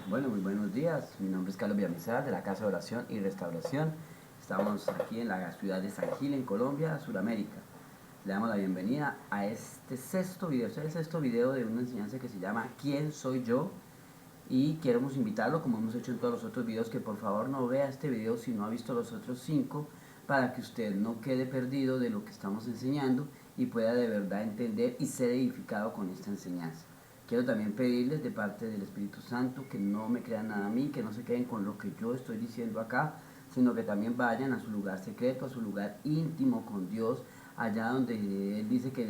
Bueno, muy buenos días. Mi nombre es Carlos Villamizar de la Casa de Oración y Restauración. Estamos aquí en la ciudad de San Gil, en Colombia, Sudamérica. Le damos la bienvenida a este sexto video. Este es el sexto video de una enseñanza que se llama ¿Quién soy yo? Y queremos invitarlo, como hemos hecho en todos los otros videos, que por favor no vea este video si no ha visto los otros 5, para que usted no quede perdido de lo que estamos enseñando y pueda de verdad entender y ser edificado con esta enseñanza. Quiero también pedirles de parte del Espíritu Santo que no me crean nada a mí, que no se queden con lo que yo estoy diciendo acá, sino que también vayan a su lugar secreto, a su lugar íntimo con Dios, allá donde Él dice que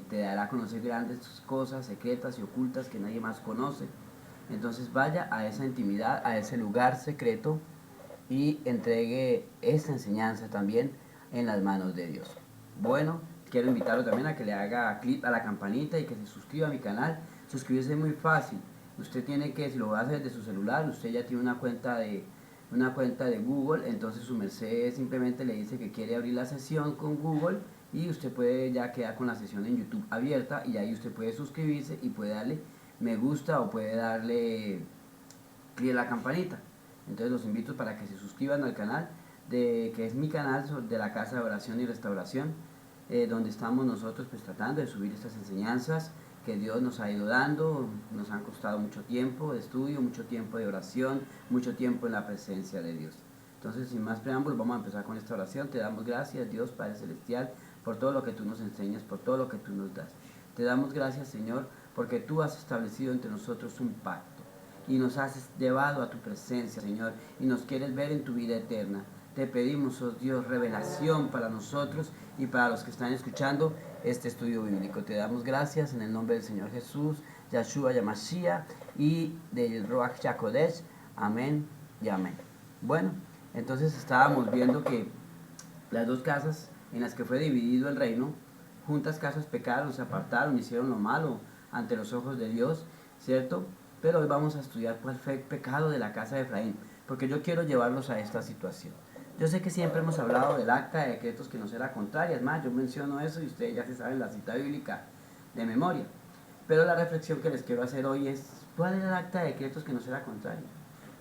te dará a conocer grandes cosas secretas y ocultas que nadie más conoce. Entonces vaya a esa intimidad, a ese lugar secreto y entregue esta enseñanza también en las manos de Dios. Bueno, quiero invitarlo también a que le haga clic a la campanita y que se suscriba a mi canal. Suscribirse es muy fácil. Usted tiene que, si lo va a hacer desde su celular, usted ya tiene una cuenta de Google, entonces su merced simplemente le dice que quiere abrir la sesión con Google y usted puede ya quedar con la sesión en YouTube abierta y ahí usted puede suscribirse y puede darle me gusta o puede darle clic a la campanita. Entonces los invito para que se suscriban al canal, que es mi canal de la Casa de Oración y Restauración, donde estamos nosotros pues tratando de subir estas enseñanzas que Dios nos ha ido dando. Nos han costado mucho tiempo de estudio, mucho tiempo de oración, mucho tiempo en la presencia de Dios. Entonces, sin más preámbulos, vamos a empezar con esta oración. Te damos gracias, Dios Padre Celestial, por todo lo que tú nos enseñas, por todo lo que tú nos das. Te damos gracias, Señor, porque tú has establecido entre nosotros un pacto y nos has llevado a tu presencia, Señor, y nos quieres ver en tu vida eterna. Te pedimos, oh Dios, revelación para nosotros y para los que están escuchando este estudio bíblico. Te damos gracias en el nombre del Señor Jesús, Yahshua Yamashiach y del Ruach HaKodesh. Amén y amén. Bueno, entonces estábamos viendo que las dos casas en las que fue dividido el reino, juntas casas pecaron, se apartaron, hicieron lo malo ante los ojos de Dios, ¿cierto? Pero hoy vamos a estudiar cuál fue el pecado de la casa de Efraín, porque yo quiero llevarlos a esta situación. Yo sé que siempre hemos hablado del acta de decretos que nos era contraria, es más, yo menciono eso y ustedes ya se saben la cita bíblica de memoria. Pero la reflexión que les quiero hacer hoy es, ¿cuál era el acta de decretos que nos era contraria?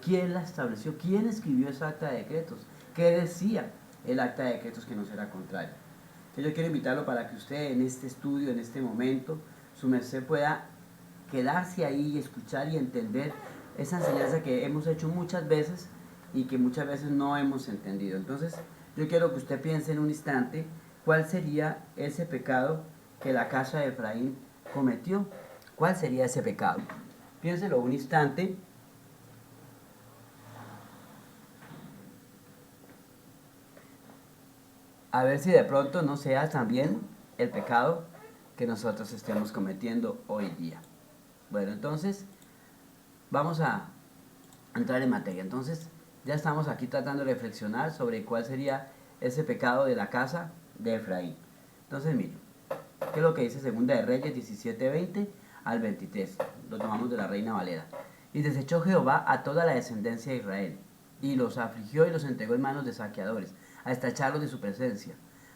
¿Quién la estableció? ¿Quién escribió esa acta de decretos? ¿Qué decía el acta de decretos que nos era contraria? Entonces yo quiero invitarlo para que usted en este estudio, en este momento, su merced pueda quedarse ahí y escuchar y entender esa enseñanza que hemos hecho muchas veces y que muchas veces no hemos entendido. Entonces yo quiero que usted piense en un instante cuál sería ese pecado que la casa de Efraín cometió. ¿Cuál sería ese pecado? Piénselo un instante. A ver si de pronto no sea también el pecado que nosotros estemos cometiendo hoy día. Bueno, entonces vamos a entrar en materia. Entonces ya estamos aquí tratando de reflexionar sobre cuál sería ese pecado de la casa de Efraín. Entonces miren, ¿qué es lo que dice Segunda de Reyes 17:20 al 23? Lo tomamos de la Reina Valera. Y desechó Jehová a toda la descendencia de Israel, y los afligió y los entregó en manos de saqueadores, hasta echarlos de su presencia,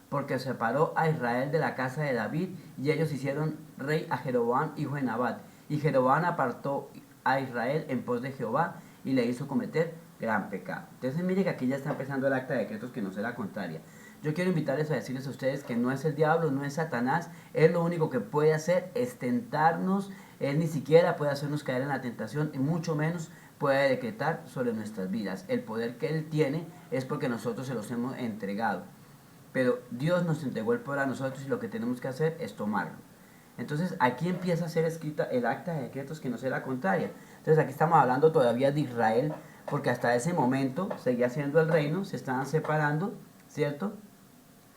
porque separó a Israel de la casa de David, y ellos hicieron rey a Jeroboam, hijo de Nabat. Y Jeroboam apartó a Israel en pos de Jehová, y le hizo cometer gran pecado. Entonces mire que aquí ya está empezando el acta de decretos que nos era contraria. Yo quiero invitarles a decirles a ustedes que no es el diablo, no es Satanás, él lo único que puede hacer es tentarnos, él ni siquiera puede hacernos caer en la tentación y mucho menos puede decretar sobre nuestras vidas. El poder que él tiene es porque nosotros se los hemos entregado. Pero Dios nos entregó el poder a nosotros y lo que tenemos que hacer es tomarlo. Entonces aquí empieza a ser escrita el acta de decretos que nos era contraria. Entonces aquí estamos hablando todavía de Israel, porque hasta ese momento seguía siendo el reino, se estaban separando, ¿cierto?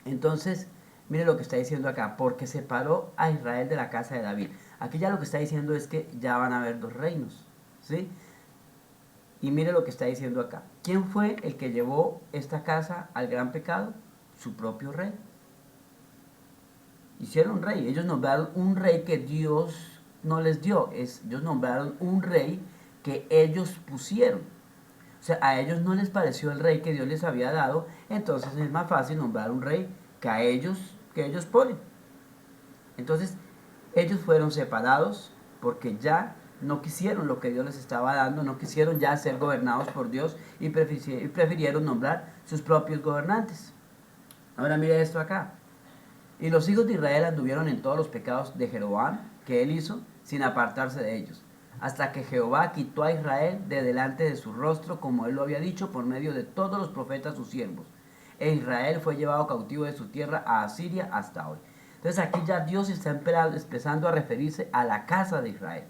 Entonces, mire lo que está diciendo acá, porque separó a Israel de la casa de David. Aquí ya lo que está diciendo es que ya van a haber dos reinos, ¿sí? Y mire lo que está diciendo acá. ¿Quién fue el que llevó esta casa al gran pecado? Su propio rey. Hicieron rey. Ellos nombraron un rey que Dios no les dio. Ellos nombraron un rey que ellos pusieron. O sea, a ellos no les pareció el rey que Dios les había dado. Entonces es más fácil nombrar un rey que ellos ponen. Entonces, ellos fueron separados porque ya no quisieron lo que Dios les estaba dando, no quisieron ya ser gobernados por Dios y prefirieron nombrar sus propios gobernantes. Ahora mire esto acá. Y los hijos de Israel anduvieron en todos los pecados de Jeroboam que él hizo, sin apartarse de ellos, hasta que Jehová quitó a Israel de delante de su rostro, como él lo había dicho por medio de todos los profetas sus siervos. E Israel fue llevado cautivo de su tierra a Asiria hasta hoy. Entonces aquí ya Dios está empezando a referirse a la casa de Israel.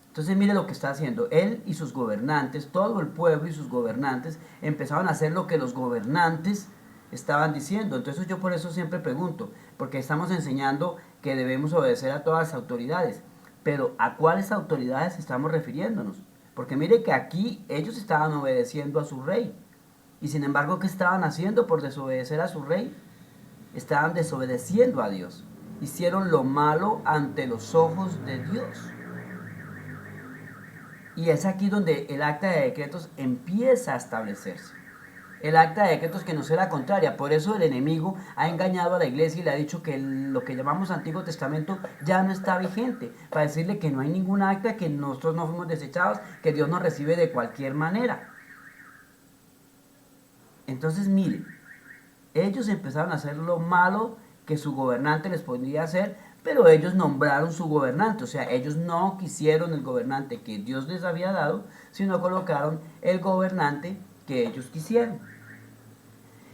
Entonces mire lo que está haciendo. Él y sus gobernantes, todo el pueblo y sus gobernantes, empezaron a hacer lo que los gobernantes estaban diciendo. Entonces yo por eso siempre pregunto, porque estamos enseñando que debemos obedecer a todas las autoridades. Pero ¿a cuáles autoridades estamos refiriéndonos? Porque mire que aquí ellos estaban obedeciendo a su rey. Y sin embargo, ¿qué estaban haciendo por desobedecer a su rey? Estaban desobedeciendo a Dios. Hicieron lo malo ante los ojos de Dios. Y es aquí donde el acta de decretos empieza a establecerse. El acta de decretos que no será contraria. Por eso el enemigo ha engañado a la iglesia y le ha dicho que lo que llamamos Antiguo Testamento ya no está vigente. Para decirle que no hay ningún acta, que nosotros no fuimos desechados, que Dios nos recibe de cualquier manera. Entonces mire, ellos empezaron a hacer lo malo que su gobernante les podía hacer, pero ellos nombraron su gobernante, o sea, ellos no quisieron el gobernante que Dios les había dado, sino colocaron el gobernante que ellos quisieron.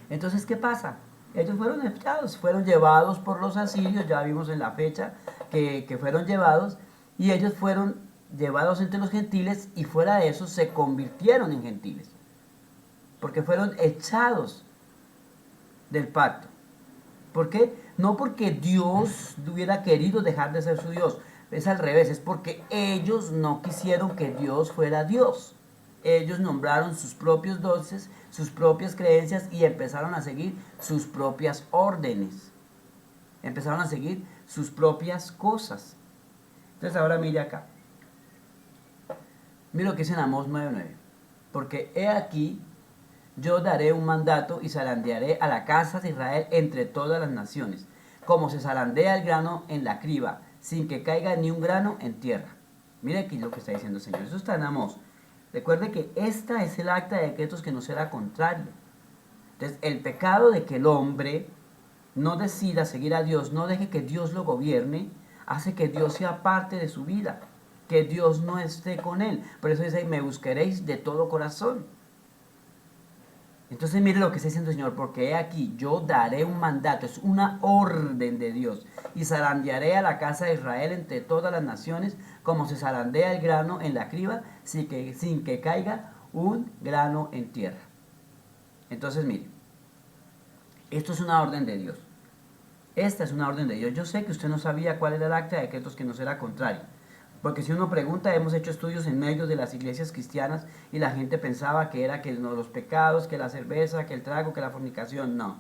Entonces, ¿qué pasa? Ellos fueron echados, fueron llevados por los asirios, ya vimos en la fecha que fueron llevados, y ellos fueron llevados entre los gentiles, y fuera de eso se convirtieron en gentiles, porque fueron echados del pacto. ¿Por qué? No porque Dios hubiera querido dejar de ser su Dios, es al revés, es porque ellos no quisieron que Dios fuera Dios. Ellos nombraron sus propios dioses, sus propias creencias y empezaron a seguir sus propias órdenes. Empezaron a seguir sus propias cosas. Entonces ahora mire acá. Mire lo que dice en Amós 9:9. Porque he aquí, yo daré un mandato y zarandearé a la casa de Israel entre todas las naciones, como se zarandea el grano en la criba, sin que caiga ni un grano en tierra. Mire aquí lo que está diciendo el Señor. Eso está en Amós. Recuerde que esta es el acta de decretos que no será contrario. Entonces, el pecado de que el hombre no decida seguir a Dios, no deje que Dios lo gobierne, hace que Dios sea parte de su vida, que Dios no esté con él. Por eso dice, me buscaréis de todo corazón. Entonces mire lo que está diciendo el Señor, porque he aquí, yo daré un mandato, es una orden de Dios, y zarandearé a la casa de Israel entre todas las naciones, como se zarandea el grano en la criba, sin que caiga un grano en tierra. Entonces mire, esto es una orden de Dios. Esta es una orden de Dios. Yo sé que usted no sabía cuál era el acta de decretos que nos era contrario. Porque si uno pregunta, hemos hecho estudios en medio de las iglesias cristianas y la gente pensaba que era que no, los pecados, que la cerveza, que el trago, que la fornicación. No.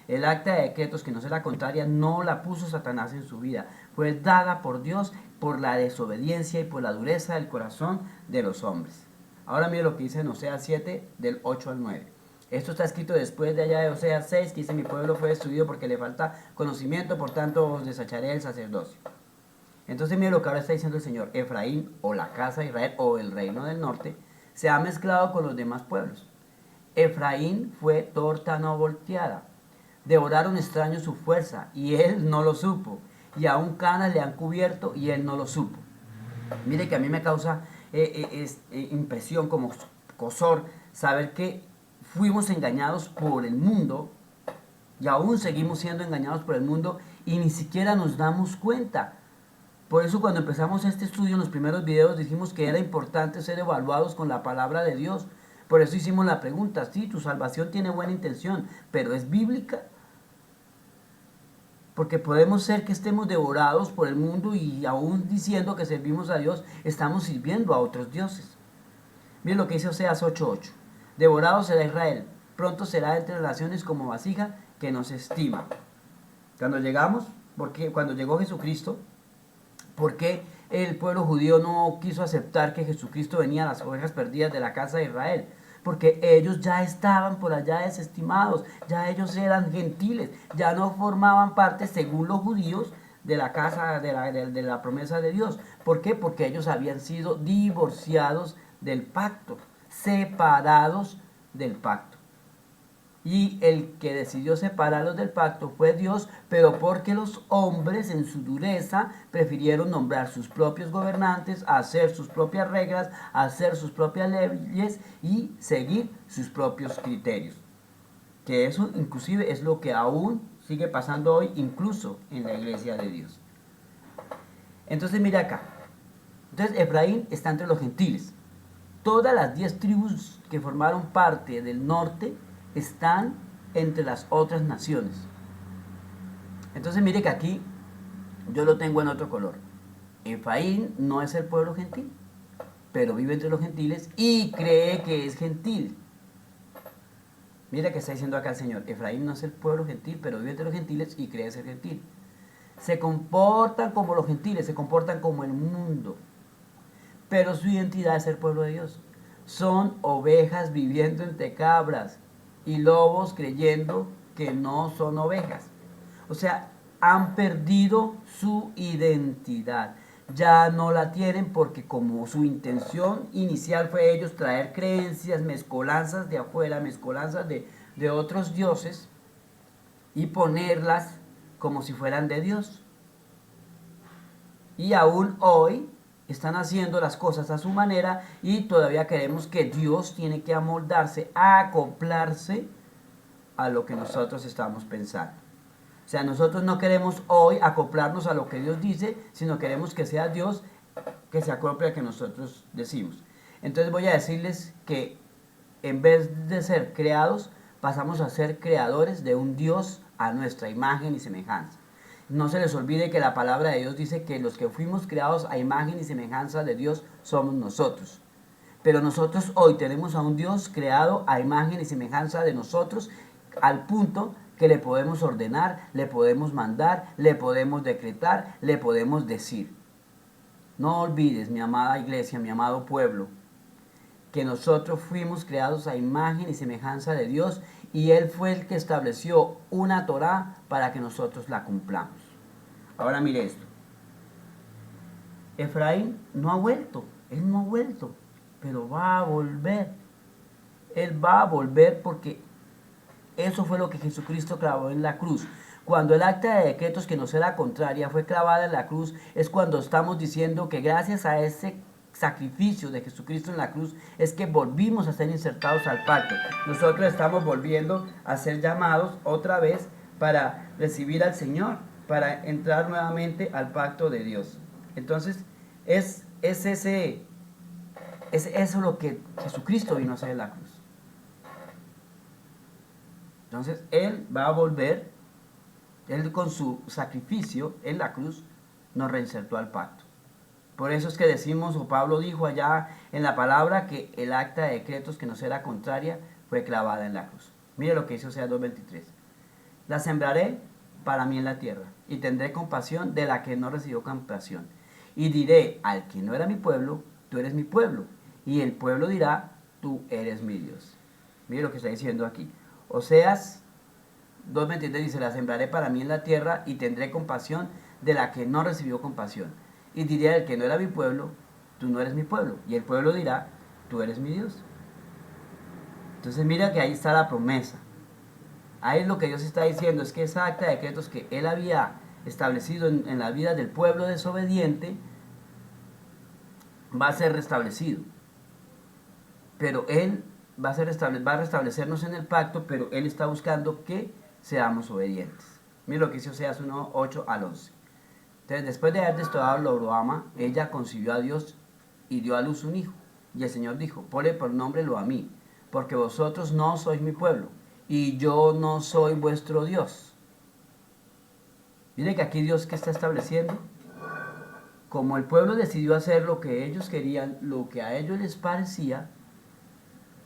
El acta de decretos que no será contraria no la puso Satanás en su vida. Fue dada por Dios por la desobediencia y por la dureza del corazón de los hombres. Ahora mire lo que dice en Oseas 7, del 8 al 9. Esto está escrito después de allá de Oseas 6, que dice, mi pueblo fue destruido porque le falta conocimiento, por tanto os desecharé el sacerdocio. Entonces mire lo que ahora está diciendo el Señor. Efraín, o la casa de Israel, o el reino del norte, se ha mezclado con los demás pueblos. Efraín fue torta no volteada. Devoraron extraños su fuerza, y él no lo supo. Y aún canas le han cubierto, y él no lo supo. Mire que a mí me causa impresión, como cosor, saber que fuimos engañados por el mundo, y aún seguimos siendo engañados por el mundo, y ni siquiera nos damos cuenta. Por eso cuando empezamos este estudio en los primeros videos dijimos que era importante ser evaluados con la palabra de Dios. Por eso hicimos la pregunta, sí, tu salvación tiene buena intención, pero ¿es bíblica? Porque podemos ser que estemos devorados por el mundo y aún diciendo que servimos a Dios, estamos sirviendo a otros dioses. Miren lo que dice Oseas 8:8. Devorado será Israel, pronto será entre las naciones como vasija que nos estima. Cuando llegó Jesucristo, ¿por qué el pueblo judío no quiso aceptar que Jesucristo venía a las ovejas perdidas de la casa de Israel? Porque ellos ya estaban por allá desestimados, ya ellos eran gentiles, ya no formaban parte, según los judíos, de la casa de la promesa de Dios. ¿Por qué? Porque ellos habían sido divorciados del pacto, separados del pacto. Y el que decidió separarlos del pacto fue Dios, pero porque los hombres en su dureza prefirieron nombrar sus propios gobernantes, hacer sus propias reglas, hacer sus propias leyes y seguir sus propios criterios. Que eso inclusive es lo que aún sigue pasando hoy, incluso en la iglesia de Dios. Entonces mira acá. Entonces Efraín está entre los gentiles. Todas las 10 tribus que formaron parte del norte están entre las otras naciones. Entonces mire que aquí yo lo tengo en otro color. Efraín no es el pueblo gentil, pero vive entre los gentiles y cree que es gentil. Mira que está diciendo acá el Señor. Efraín no es el pueblo gentil, pero vive entre los gentiles y cree ser gentil. Se comportan como los gentiles, se comportan como el mundo, pero su identidad es el pueblo de Dios. Son ovejas viviendo entre cabras y lobos creyendo que no son ovejas. O sea, han perdido su identidad. Ya no la tienen porque como su intención inicial fue ellos traer creencias, mezcolanzas de afuera, mezcolanzas de otros dioses y ponerlas como si fueran de Dios. Y aún hoy están haciendo las cosas a su manera y todavía creemos que Dios tiene que amoldarse, acoplarse a lo que nosotros estamos pensando. O sea, nosotros no queremos hoy acoplarnos a lo que Dios dice, sino queremos que sea Dios que se acople a lo que nosotros decimos. Entonces voy a decirles que en vez de ser creados, pasamos a ser creadores de un Dios a nuestra imagen y semejanza. No se les olvide que la palabra de Dios dice que los que fuimos creados a imagen y semejanza de Dios somos nosotros. Pero nosotros hoy tenemos a un Dios creado a imagen y semejanza de nosotros, al punto que le podemos ordenar, le podemos mandar, le podemos decretar, le podemos decir. No olvides, mi amada iglesia, mi amado pueblo, que nosotros fuimos creados a imagen y semejanza de Dios y Él fue el que estableció una Torá para que nosotros la cumplamos. Ahora mire esto. Efraín no ha vuelto, él no ha vuelto, pero va a volver. Él va a volver porque eso fue lo que Jesucristo clavó en la cruz. Cuando el acta de decretos que nos era contraria fue clavada en la cruz, es cuando estamos diciendo que gracias a ese sacrificio de Jesucristo en la cruz es que volvimos a ser insertados al pacto. Nosotros estamos volviendo a ser llamados otra vez para recibir al Señor, para entrar nuevamente al pacto de Dios. Entonces, es eso lo que Jesucristo vino a hacer en la cruz. Entonces, Él va a volver, Él con su sacrificio en la cruz nos reinsertó al pacto. Por eso es que decimos, o Pablo dijo allá en la palabra, que el acta de decretos que nos era contraria fue clavada en la cruz. Mire lo que dice Oseas 2:23. La sembraré para mí en la tierra, y tendré compasión de la que no recibió compasión. Y diré al que no era mi pueblo, tú eres mi pueblo. Y el pueblo dirá, tú eres mi Dios. Mire lo que está diciendo aquí. Oseas 2:23 dice, la sembraré para mí en la tierra, y tendré compasión de la que no recibió compasión. Y diré al que no era mi pueblo, tú no eres mi pueblo. Y el pueblo dirá, tú eres mi Dios. Entonces mira que ahí está la promesa. Ahí lo que Dios está diciendo es que esa acta de decretos que Él había establecido en la vida del pueblo desobediente va a ser restablecido. Pero Él va a restablecernos en el pacto, pero Él está buscando que seamos obedientes. Mira lo que dice Oseas 1:8 al 11. Entonces, después de haber destrozado a Loruama, ella concibió a Dios y dio a luz un hijo. Y el Señor dijo, ponle por nombre Loamí, porque vosotros no sois mi pueblo, y yo no soy vuestro Dios. Mire que aquí Dios que está estableciendo, como el pueblo decidió hacer lo que ellos querían, lo que a ellos les parecía,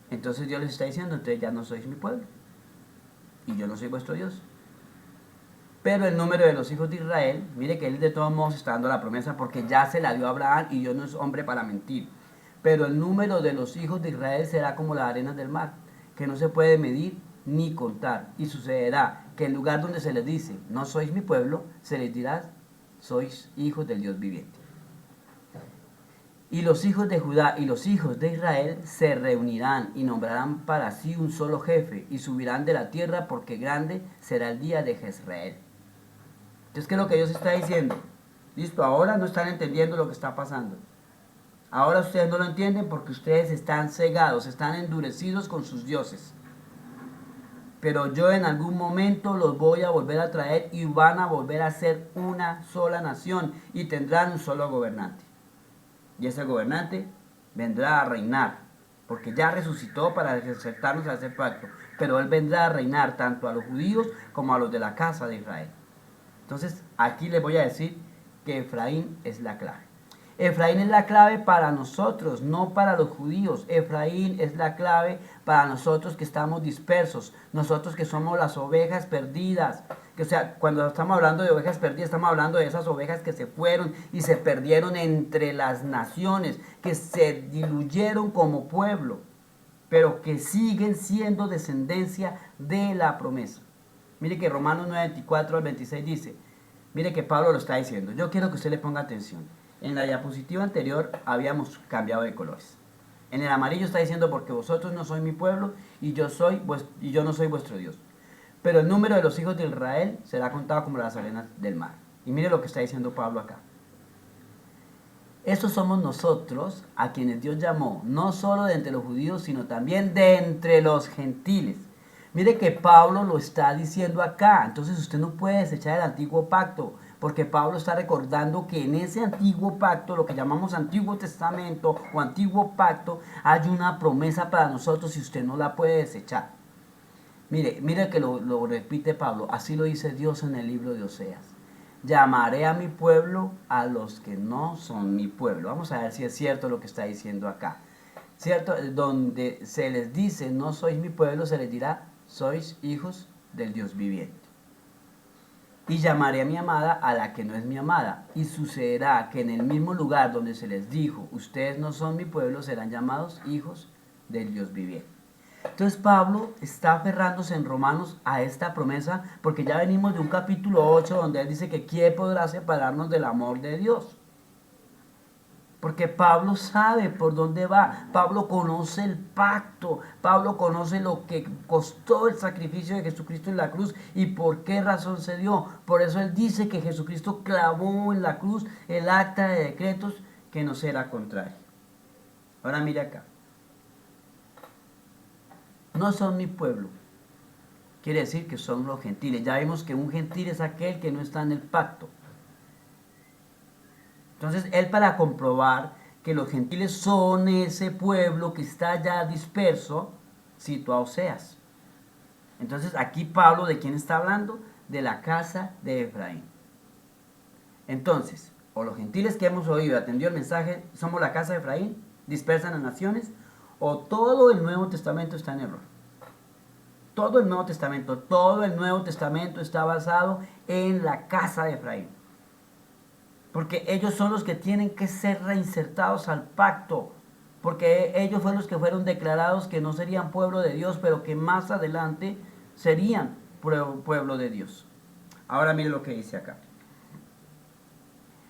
entonces Dios les está diciendo, entonces ya no sois mi pueblo, y yo no soy vuestro Dios. Pero el número de los hijos de Israel, mire que Él de todos modos está dando la promesa porque ya se la dio a Abraham y Dios no es hombre para mentir. Pero el número de los hijos de Israel será como las arenas del mar, que no se puede medir ni contar. Y sucederá que el lugar donde se les dice, no sois mi pueblo, se les dirá, sois hijos del Dios viviente. Y los hijos de Judá y los hijos de Israel se reunirán y nombrarán para sí un solo jefe y subirán de la tierra porque grande será el día de Jezreel. Entonces, ¿qué es lo que Dios está diciendo? Listo, ahora no están entendiendo lo que está pasando. Ahora ustedes no lo entienden porque ustedes están cegados, están endurecidos con sus dioses. Pero yo en algún momento los voy a volver a traer y van a volver a ser una sola nación y tendrán un solo gobernante. Y ese gobernante vendrá a reinar, porque ya resucitó para acertarnos a ese pacto. Pero él vendrá a reinar tanto a los judíos como a los de la casa de Israel. Entonces, aquí les voy a decir que Efraín es la clave. Efraín es la clave para nosotros, no para los judíos. Efraín es la clave para nosotros que estamos dispersos, nosotros que somos las ovejas perdidas. O sea, cuando estamos hablando de ovejas perdidas, estamos hablando de esas ovejas que se fueron y se perdieron entre las naciones, que se diluyeron como pueblo, pero que siguen siendo descendencia de la promesa. Mire que Romanos 9:24 al 26 dice, mire que Pablo lo está diciendo. Yo quiero que usted le ponga atención. En la diapositiva anterior habíamos cambiado de colores. En el amarillo está diciendo porque vosotros no sois mi pueblo y yo no soy vuestro Dios. Pero el número de los hijos de Israel será contado como las arenas del mar. Y mire lo que está diciendo Pablo acá. Estos somos nosotros a quienes Dios llamó, no solo de entre los judíos, sino también de entre los gentiles. Mire que Pablo lo está diciendo acá. Entonces usted no puede desechar el antiguo pacto, porque Pablo está recordando que en ese antiguo pacto, lo que llamamos Antiguo Testamento o Antiguo Pacto, hay una promesa para nosotros y usted no la puede desechar. Mire que lo repite Pablo, así lo dice Dios en el libro de Oseas. Llamaré a mi pueblo a los que no son mi pueblo. Vamos a ver si es cierto lo que está diciendo acá. ¿Cierto? Donde se les dice, no sois mi pueblo, se les dirá, sois hijos del Dios viviente. Y llamaré a mi amada a la que no es mi amada. Y sucederá que en el mismo lugar donde se les dijo, ustedes no son mi pueblo, serán llamados hijos del Dios viviente. Entonces Pablo está aferrándose en Romanos a esta promesa porque ya venimos de un capítulo 8 donde él dice que ¿quién podrá separarnos del amor de Dios? Porque Pablo sabe por dónde va, Pablo conoce el pacto, Pablo conoce lo que costó el sacrificio de Jesucristo en la cruz y por qué razón se dio. Por eso él dice que Jesucristo clavó en la cruz el acta de decretos que nos era contrario. Ahora mire acá. No son mi pueblo. Quiere decir que son los gentiles. Ya vimos que un gentil es aquel que no está en el pacto. Entonces, él para comprobar que los gentiles son ese pueblo que está ya disperso, citó a Oseas. Entonces, aquí Pablo, ¿de quién está hablando? De la casa de Efraín. Entonces, o los gentiles que hemos oído, atendió el mensaje, somos la casa de Efraín, dispersan las naciones, o todo el Nuevo Testamento está en error. Todo el Nuevo Testamento está basado en la casa de Efraín. Porque ellos son los que tienen que ser reinsertados al pacto. Porque ellos fueron los que fueron declarados que no serían pueblo de Dios, pero que más adelante serían pueblo de Dios. Ahora mire lo que dice acá.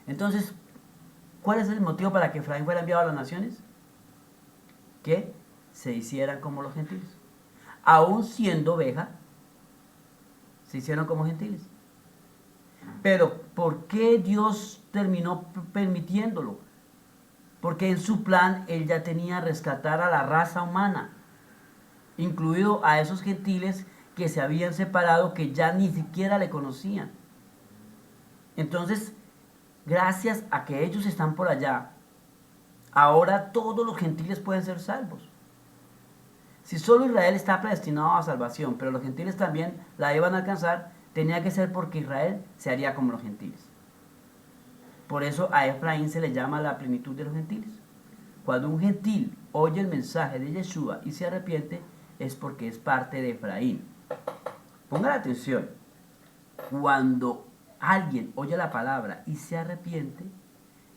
Entonces, ¿cuál es el motivo para que Efraín fuera enviado a las naciones? Que se hicieran como los gentiles. Aún siendo oveja, se hicieron como gentiles. Pero, ¿por qué Dios terminó permitiéndolo? Porque en su plan Él ya tenía rescatar a la raza humana, incluido a esos gentiles que se habían separado, que ya ni siquiera le conocían. Entonces, gracias a que ellos están por allá, ahora todos los gentiles pueden ser salvos. Si solo Israel está predestinado a salvación, pero los gentiles también la iban a alcanzar, tenía que ser porque Israel se haría como los gentiles. Por eso a Efraín se le llama la plenitud de los gentiles. Cuando un gentil oye el mensaje de Yeshua y se arrepiente, es porque es parte de Efraín. Pongan atención. Cuando alguien oye la palabra y se arrepiente,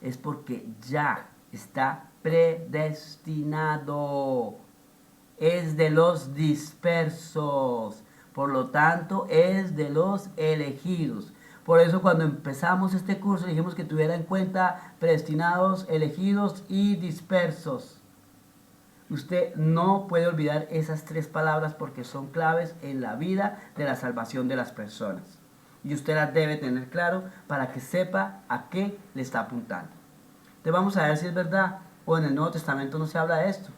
es porque ya está predestinado. Es de los dispersos. Por lo tanto, es de los elegidos. Por eso cuando empezamos este curso dijimos que tuviera en cuenta predestinados, elegidos y dispersos. Usted no puede olvidar esas tres palabras porque son claves en la vida de la salvación de las personas. Y usted las debe tener claro para que sepa a qué le está apuntando. Entonces vamos a ver si es verdad o en el Nuevo Testamento no se habla de esto.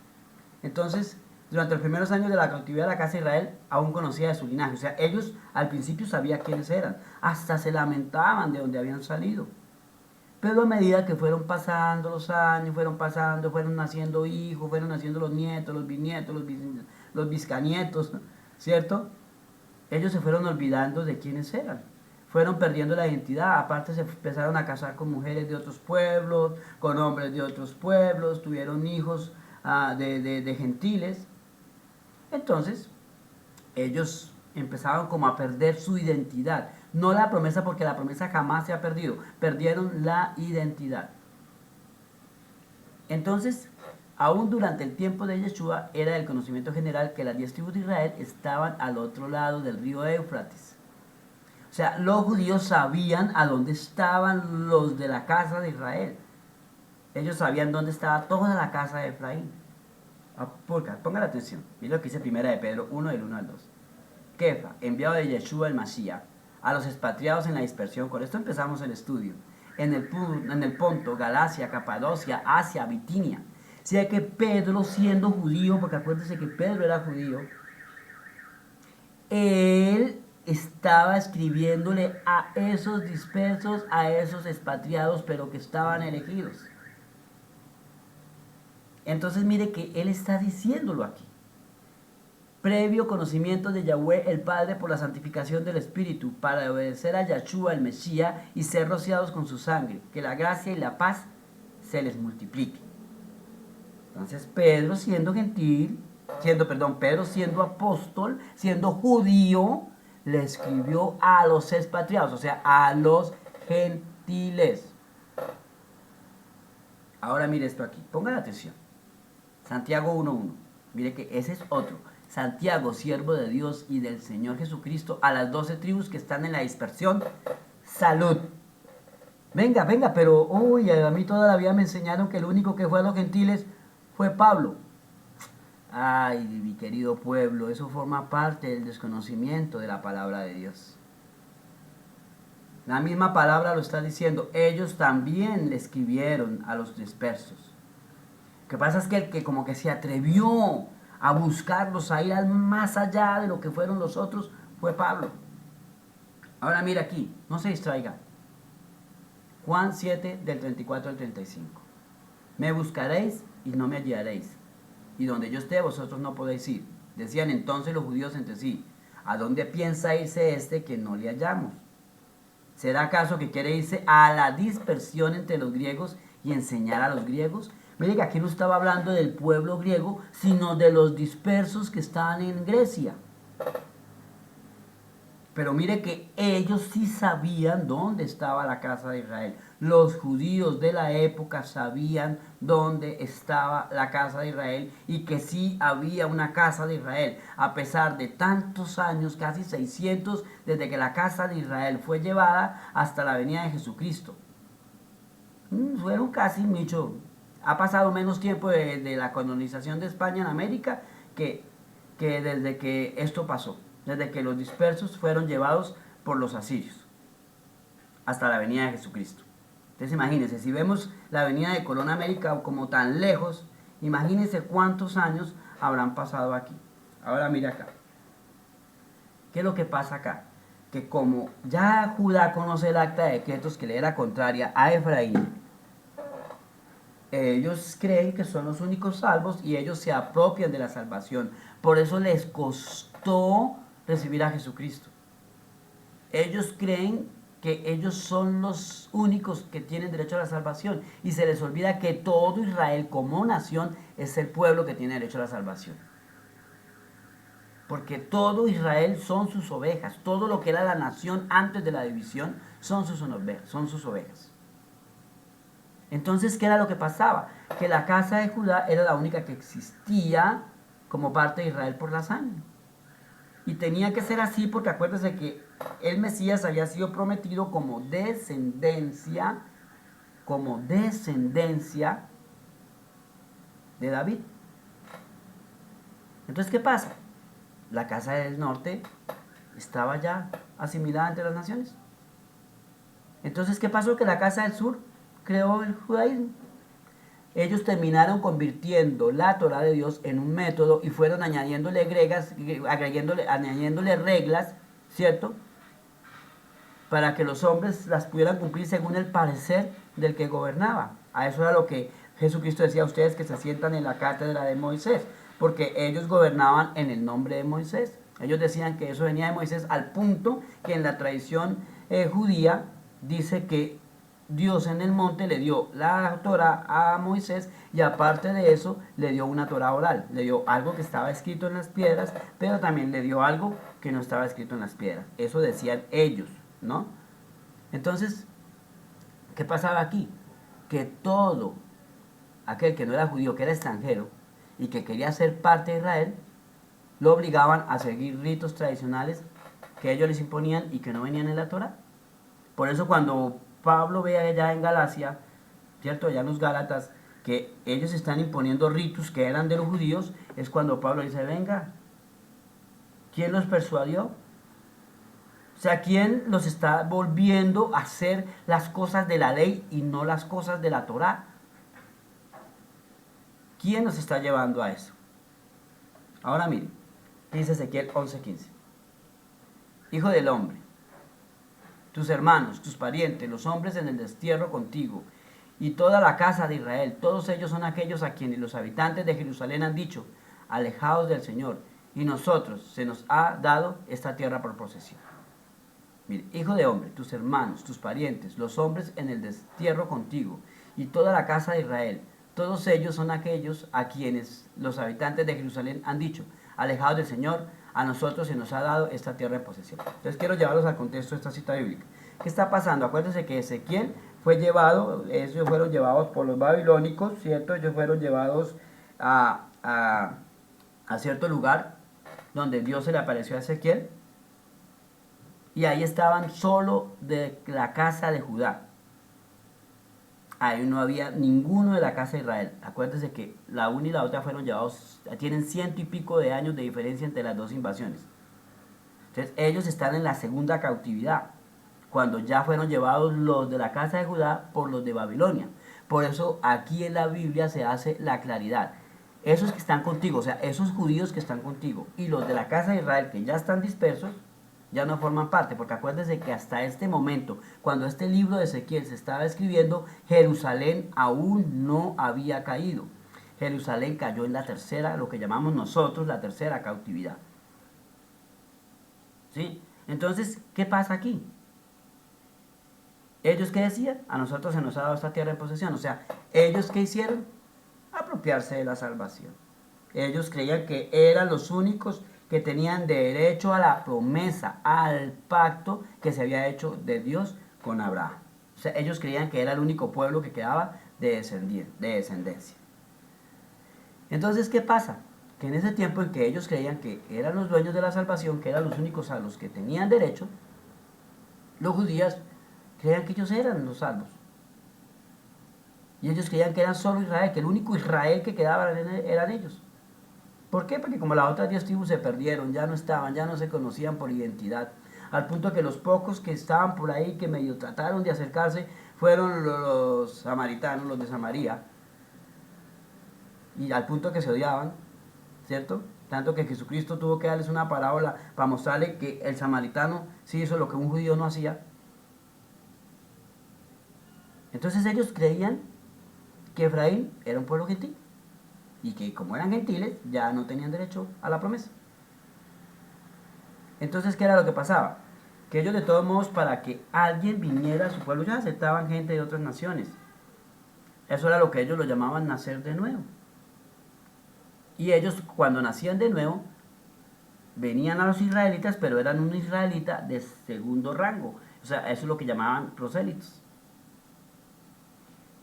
Entonces, durante los primeros años de la cautividad de la casa de Israel, aún conocía de su linaje. O sea, ellos al principio sabían quiénes eran. Hasta se lamentaban de donde habían salido. Pero a medida que fueron pasando los años, fueron pasando, fueron naciendo hijos, fueron naciendo los nietos, los bisnietos, los biscanietos, ¿cierto? Ellos se fueron olvidando de quiénes eran. Fueron perdiendo la identidad. Aparte se empezaron a casar con mujeres de otros pueblos, con hombres de otros pueblos, tuvieron hijos de gentiles. Entonces, ellos empezaron como a perder su identidad. No la promesa, porque la promesa jamás se ha perdido. Perdieron la identidad. Entonces, aún durante el tiempo de Yeshua, era del conocimiento general que las 10 tribus de Israel estaban al otro lado del río Éufrates. O sea, los judíos sabían a dónde estaban los de la casa de Israel. Ellos sabían dónde estaba toda la casa de Efraín. Pongan atención. Miren lo que dice primera de Pedro 1, del 1 al 2. Kefa, enviado de Yeshua el Mashiach, a los expatriados en la dispersión. Con esto empezamos el estudio. En el Ponto, Galacia, Capadocia, Asia, Bitinia. O sea que Pedro, siendo judío, porque acuérdense que Pedro era judío, él estaba escribiéndole a esos dispersos, a esos expatriados, pero que estaban elegidos. Entonces mire que él está diciéndolo aquí. Previo conocimiento de Yahweh el Padre por la santificación del Espíritu, para obedecer a Yahshua el Mesías y ser rociados con su sangre, que la gracia y la paz se les multiplique. Entonces Pedro siendo gentil, Pedro siendo apóstol, siendo judío, le escribió a los expatriados, o sea, a los gentiles. Ahora mire esto aquí, pongan atención. Santiago 1.1, mire que ese es otro. Santiago, siervo de Dios y del Señor Jesucristo, a las 12 tribus que están en la dispersión, salud. Venga, pero uy, a mí toda la vida me enseñaron que el único que fue a los gentiles fue Pablo. Ay, mi querido pueblo, eso forma parte del desconocimiento de la palabra de Dios. La misma palabra lo está diciendo. Ellos también le escribieron a los dispersos. Lo que pasa es que el que como que se atrevió a buscarlos, a ir más allá de lo que fueron los otros, fue Pablo. Ahora mira aquí, no se distraiga. Juan 7, del 34 al 35. Me buscaréis y no me hallaréis. Y donde yo esté, vosotros no podéis ir. Decían entonces los judíos entre sí, ¿a dónde piensa irse este que no le hallamos? ¿Será acaso que quiere irse a la dispersión entre los griegos y enseñar a los griegos? Mire que aquí no estaba hablando del pueblo griego, sino de los dispersos que estaban en Grecia. Pero mire que ellos sí sabían dónde estaba la casa de Israel. Los judíos de la época sabían dónde estaba la casa de Israel y que sí había una casa de Israel. A pesar de tantos años, casi 600, desde que la casa de Israel fue llevada hasta la venida de Jesucristo. Fueron casi mucho. Ha pasado menos tiempo de la colonización de España en América que desde que esto pasó. Desde que los dispersos fueron llevados por los asirios hasta la venida de Jesucristo. Entonces imagínense, si vemos la venida de Colón a América como tan lejos, imagínense cuántos años habrán pasado aquí. Ahora mira acá. ¿Qué es lo que pasa acá? Que como ya Judá conoce el acta de decretos que le era contraria a Efraín, ellos creen que son los únicos salvos y ellos se apropian de la salvación. Por eso les costó recibir a Jesucristo. Ellos creen que ellos son los únicos que tienen derecho a la salvación y se les olvida que todo Israel como nación es el pueblo que tiene derecho a la salvación. Porque todo Israel son sus ovejas, todo lo que era la nación antes de la división son sus ovejas. Entonces, ¿qué era lo que pasaba? Que la casa de Judá era la única que existía como parte de Israel por la sangre. Y tenía que ser así porque acuérdense que el Mesías había sido prometido como descendencia de David. Entonces, ¿qué pasa? La casa del norte estaba ya asimilada entre las naciones. Entonces, ¿qué pasó? Que la casa del sur creó el judaísmo. Ellos terminaron convirtiendo la Torah de Dios en un método y fueron añadiéndole reglas, ¿cierto? Para que los hombres las pudieran cumplir según el parecer del que gobernaba. A eso era lo que Jesucristo decía a ustedes que se sientan en la cátedra de Moisés, porque ellos gobernaban en el nombre de Moisés. Ellos decían que eso venía de Moisés al punto que en la tradición judía dice que Dios en el monte le dio la Torah a Moisés y aparte de eso le dio una Torah oral, le dio algo que estaba escrito en las piedras, pero también le dio algo que no estaba escrito en las piedras. Eso decían ellos, ¿no? Entonces, ¿qué pasaba aquí? Que todo aquel que no era judío, que era extranjero y que quería ser parte de Israel, lo obligaban a seguir ritos tradicionales que ellos les imponían y que no venían en la Torah. Por eso cuando Pablo ve allá en Galacia, ¿cierto? Allá en los Gálatas, que ellos están imponiendo ritos que eran de los judíos, es cuando Pablo dice, venga, ¿quién los persuadió? O sea, ¿quién los está volviendo a hacer las cosas de la ley y no las cosas de la Torá? ¿Quién nos está llevando a eso? Ahora miren, dice Ezequiel 11:15. Hijo del hombre, tus hermanos, tus parientes, los hombres en el destierro contigo, y toda la casa de Israel, todos ellos son aquellos a quienes los habitantes de Jerusalén han dicho, alejaos del Señor, y nosotros se nos ha dado esta tierra por posesión. Mire, hijo de hombre, tus hermanos, tus parientes, los hombres en el destierro contigo, y toda la casa de Israel, todos ellos son aquellos a quienes los habitantes de Jerusalén han dicho, alejados del Señor, a nosotros se nos ha dado esta tierra en posesión. Entonces quiero llevarlos al contexto de esta cita bíblica. ¿Qué está pasando? Acuérdense que Ezequiel fue llevado, ellos fueron llevados por los babilónicos, ¿cierto? Ellos fueron llevados a cierto lugar donde Dios se le apareció a Ezequiel. Y ahí estaban solo de la casa de Judá. Ahí no había ninguno de la casa de Israel. Acuérdense que la una y la otra fueron llevados, tienen 100 y pico de años de diferencia entre las dos invasiones. Entonces ellos están en la segunda cautividad, cuando ya fueron llevados los de la casa de Judá por los de Babilonia. Por eso aquí en la Biblia se hace la claridad. Esos que están contigo, o sea, esos judíos que están contigo y los de la casa de Israel que ya están dispersos, ya no forman parte, porque acuérdense que hasta este momento, cuando este libro de Ezequiel se estaba escribiendo, Jerusalén aún no había caído. Jerusalén cayó en la tercera, lo que llamamos nosotros la tercera cautividad. ¿Sí? Entonces, ¿qué pasa aquí? ¿Ellos qué decían? A nosotros se nos ha dado esta tierra en posesión. O sea, ¿ellos qué hicieron? Apropiarse de la salvación. Ellos creían que eran los únicos que tenían derecho a la promesa, al pacto que se había hecho de Dios con Abraham. O sea, ellos creían que era el único pueblo que quedaba de descendencia. Entonces, ¿qué pasa? Que en ese tiempo en que ellos creían que eran los dueños de la salvación, que eran los únicos a los que tenían derecho, los judíos creían que ellos eran los salvos. Y ellos creían que eran solo Israel, que el único Israel que quedaba eran ellos. ¿Por qué? Porque como las otras 10 tribus se perdieron, ya no estaban, ya no se conocían por identidad. Al punto que los pocos que estaban por ahí, que medio trataron de acercarse, fueron los samaritanos, los de Samaria. Y al punto que se odiaban, ¿cierto? Tanto que Jesucristo tuvo que darles una parábola para mostrarle que el samaritano sí hizo lo que un judío no hacía. Entonces ellos creían que Efraín era un pueblo gentil y que como eran gentiles ya no tenían derecho a la promesa. Entonces, ¿qué era lo que pasaba? Que ellos de todos modos, para que alguien viniera a su pueblo, ya aceptaban gente de otras naciones. Eso era lo que ellos lo llamaban nacer de nuevo. Y ellos cuando nacían de nuevo venían a los israelitas, pero eran un israelita de segundo rango. O sea, eso es lo que llamaban prosélitos.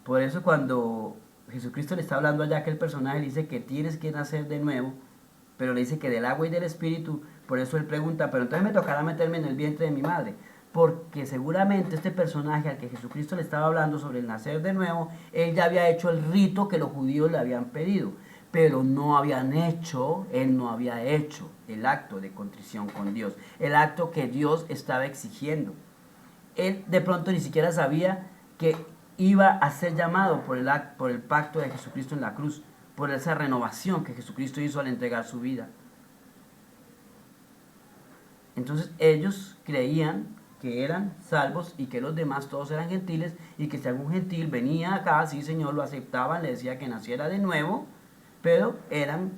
Por eso cuando Jesucristo le está hablando allá, que el personaje le dice que tienes que nacer de nuevo, pero le dice que del agua y del espíritu. Por eso él pregunta, pero entonces me tocará meterme en el vientre de mi madre, porque seguramente este personaje al que Jesucristo le estaba hablando sobre el nacer de nuevo, él ya había hecho el rito que los judíos le habían pedido, pero él no había hecho el acto de contrición con Dios, el acto que Dios estaba exigiendo. Él de pronto ni siquiera sabía que iba a ser llamado por el pacto de Jesucristo en la cruz, por esa renovación que Jesucristo hizo al entregar su vida. Entonces ellos creían que eran salvos y que los demás todos eran gentiles, y que si algún gentil venía acá, sí Señor, lo aceptaban, le decía que naciera de nuevo, pero eran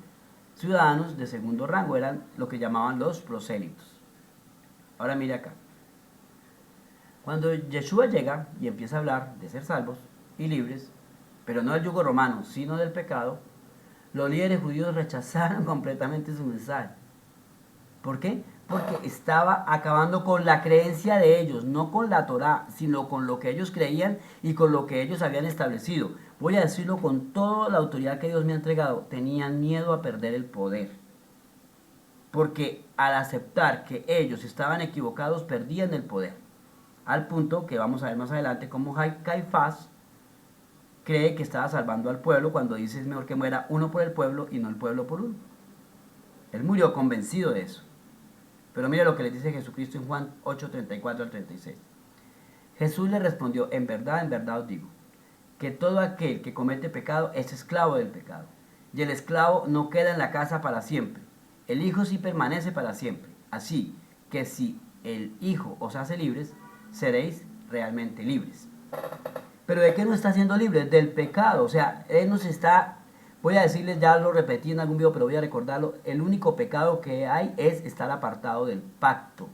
ciudadanos de segundo rango, eran lo que llamaban los prosélitos. Ahora mire acá. Cuando Yeshua llega y empieza a hablar de ser salvos y libres, pero no del yugo romano, sino del pecado, los líderes judíos rechazaron completamente su mensaje. ¿Por qué? Porque estaba acabando con la creencia de ellos, no con la Torá, sino con lo que ellos creían y con lo que ellos habían establecido. Voy a decirlo con toda la autoridad que Dios me ha entregado. Tenían miedo a perder el poder. Porque al aceptar que ellos estaban equivocados, perdían el poder. Al punto que vamos a ver más adelante cómo Caifás cree que estaba salvando al pueblo cuando dice es mejor que muera uno por el pueblo y no el pueblo por uno. Él murió convencido de eso. Pero mire lo que le dice Jesucristo en Juan 8, 34 al 36. Jesús le respondió, en verdad os digo, que todo aquel que comete pecado es esclavo del pecado. Y el esclavo no queda en la casa para siempre. El Hijo sí permanece para siempre. Así que si el Hijo os hace libres, seréis realmente libres. ¿Pero de qué nos está haciendo libres? Del pecado. O sea, Él nos está... Voy a decirles, ya lo repetí en algún video, pero voy a recordarlo. El único pecado que hay es estar apartado del pacto.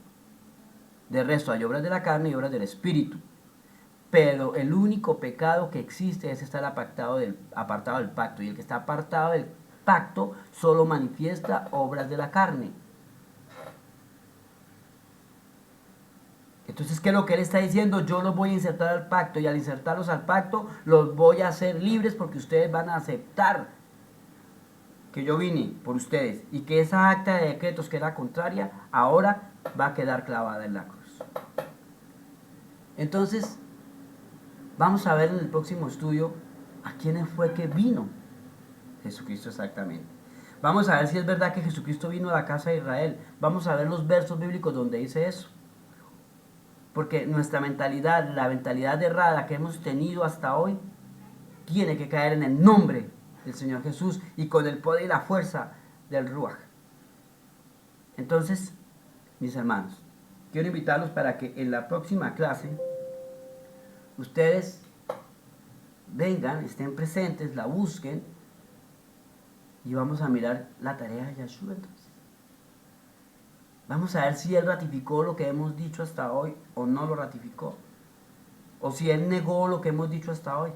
De resto, hay obras de la carne y obras del espíritu. Pero el único pecado que existe es estar apartado del pacto. Y el que está apartado del pacto solo manifiesta obras de la carne. Entonces, ¿qué es lo que él está diciendo? Yo los voy a insertar al pacto, y al insertarlos al pacto los voy a hacer libres, porque ustedes van a aceptar que yo vine por ustedes, y que esa acta de decretos que era contraria ahora va a quedar clavada en la cruz. Entonces vamos a ver en el próximo estudio a quién fue que vino Jesucristo exactamente. Vamos a ver si es verdad que Jesucristo vino a la casa de Israel. Vamos a ver los versos bíblicos donde dice eso, porque nuestra mentalidad, la mentalidad errada que hemos tenido hasta hoy, tiene que caer en el nombre del Señor Jesús y con el poder y la fuerza del Ruach. Entonces, mis hermanos, quiero invitarlos para que en la próxima clase ustedes vengan, estén presentes, la busquen, y vamos a mirar la tarea de Yeshua. Entonces vamos a ver si Él ratificó lo que hemos dicho hasta hoy o no lo ratificó, o si Él negó lo que hemos dicho hasta hoy.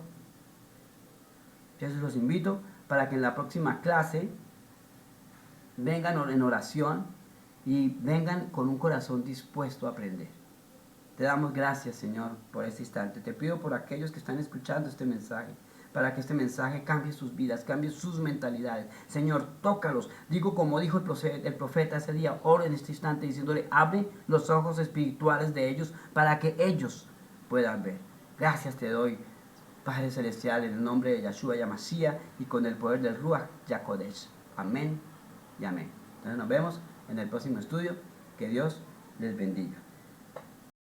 Entonces los invito para que en la próxima clase vengan en oración y vengan con un corazón dispuesto a aprender. Te damos gracias, Señor, por este instante. Te pido por aquellos que están escuchando este mensaje, para que este mensaje cambie sus vidas, cambie sus mentalidades. Señor, tócalos. Digo como dijo el profeta ese día, oro en este instante diciéndole, abre los ojos espirituales de ellos para que ellos puedan ver. Gracias te doy, Padre Celestial, en el nombre de Yeshua Yamasía y con el poder del Ruach Yakodesh. Amén y amén. Entonces nos vemos en el próximo estudio. Que Dios les bendiga.